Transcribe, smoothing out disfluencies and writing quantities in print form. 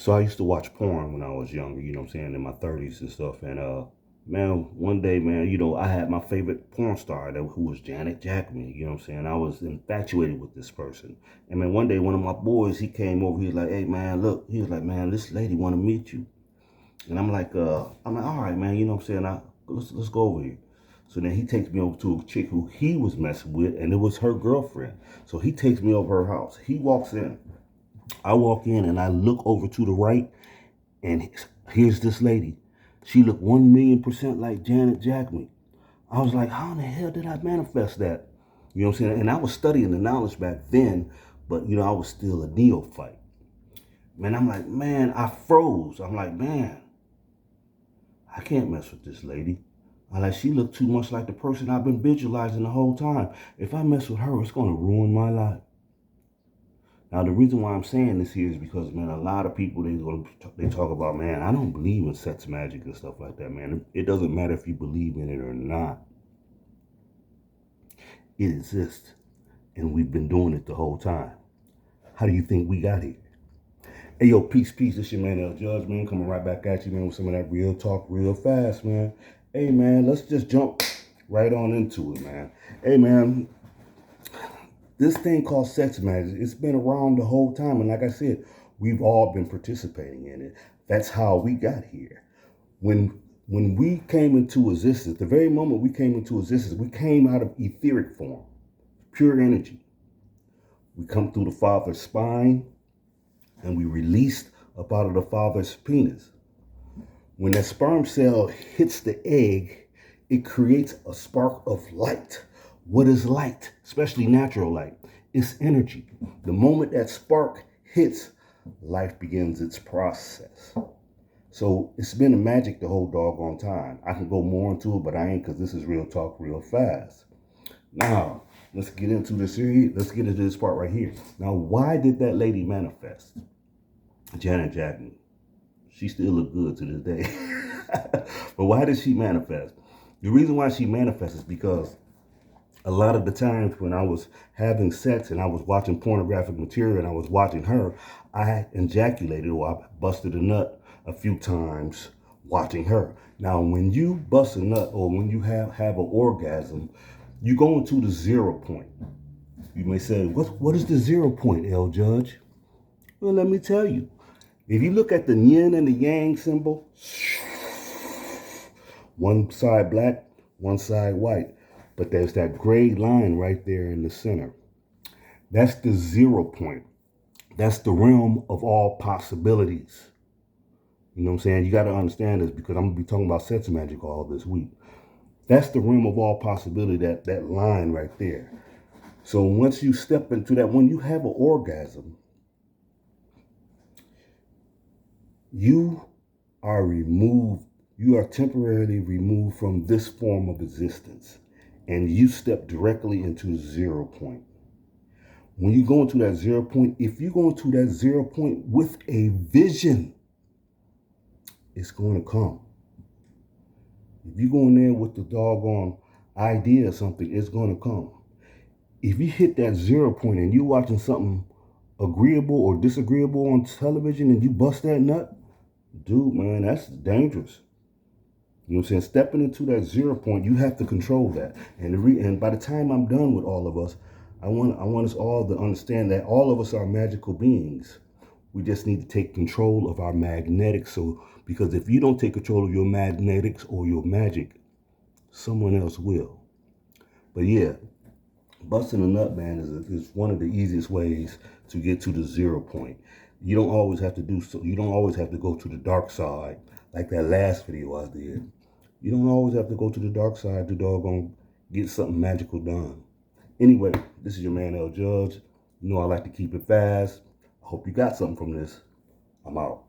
So I used to watch porn when I was younger, you know what I'm saying, in my 30s and stuff. And man, one day, man, I had my favorite porn star who was Jackme, you know what I'm saying? I was infatuated with this person. And man, one day one of my boys, he came over, he was like, hey man, look, he was like, man, this lady wanna meet you. And I'm like, all right, man, you know what I'm saying? Let's go over here. So then he takes me over to a chick who he was messing with, and it was her girlfriend. So he takes me over her house. He walks in. I walk in and I look over to the right, and here's this lady. She looked 1,000,000% like Jackme. I was like, how in the hell did I manifest that? You know what I'm saying? And I was studying the knowledge back then, but I was still a neophyte. Man, I'm like, man, I froze. I'm like, man, I can't mess with this lady. She looked too much like the person I've been visualizing the whole time. If I mess with her, it's gonna ruin my life. Now, the reason why I'm saying this here is because, man, a lot of people, they talk about, man, I don't believe in sex magic and stuff like that, man. It doesn't matter if you believe in it or not. It exists, and we've been doing it the whole time. How do you think we got here? Hey, yo, peace. This your man, El Judge, man, coming right back at you, man, with some of that real talk real fast, man. Hey, man, let's just jump right on into it, man. Hey, man, this thing called sex magic, it's been around the whole time. And like I said, we've all been participating in it. That's how we got here. When we came into existence, the very moment we came into existence, we came out of etheric form, pure energy. We come through the father's spine, and we released up out of the father's penis. When that sperm cell hits the egg, it creates a spark of light. What is light? Especially natural light. It's energy. The moment that spark hits, life begins its process. So it's been a magic the whole doggone time. I can go more into it, but I ain't, because this is real talk real fast. Now, let's get into this series. Let's get into this part right here. Now, why did that lady manifest? Jackme. She still look good to this day. But why did she manifest? The reason why she manifests is because a lot of the times when I was having sex and I was watching pornographic material and I was watching her, I ejaculated, or I busted a nut a few times watching her. Now, when you bust a nut, or when you have an orgasm, you go into the 0 point. You may say, what is the 0 point, El Judge? Well, let me tell you. If you look at the yin and the yang symbol, one side black, one side white, but there's that gray line right there in the center. That's the 0 point. That's the realm of all possibilities. You know what I'm saying? You got to understand this, because I'm going to be talking about sex magic all this week. That's the realm of all possibility, that line right there. So once you step into that, when you have an orgasm, you are temporarily removed from this form of existence, and you step directly into 0 point. When you go into that 0 point, if you go into that 0 point with a vision, it's going to come. If you go in there with the doggone idea or something, it's going to come. If you hit that 0 point and you're watching something agreeable or disagreeable on television and you bust that nut, dude, man, that's dangerous. You know what I'm saying? Stepping into that 0 point, you have to control that. And by the time I'm done with all of us, I want us all to understand that all of us are magical beings. We just need to take control of our magnetics. Because if you don't take control of your magnetics or your magic, someone else will. But yeah, busting a nut, man, is one of the easiest ways to get to the 0 point. You don't always have to do so. You don't always have to go to the dark side like that last video I did. You don't always have to go to the dark side to doggone get something magical done. Anyway, this is your man, El Judge. You know I like to keep it fast. I hope you got something from this. I'm out.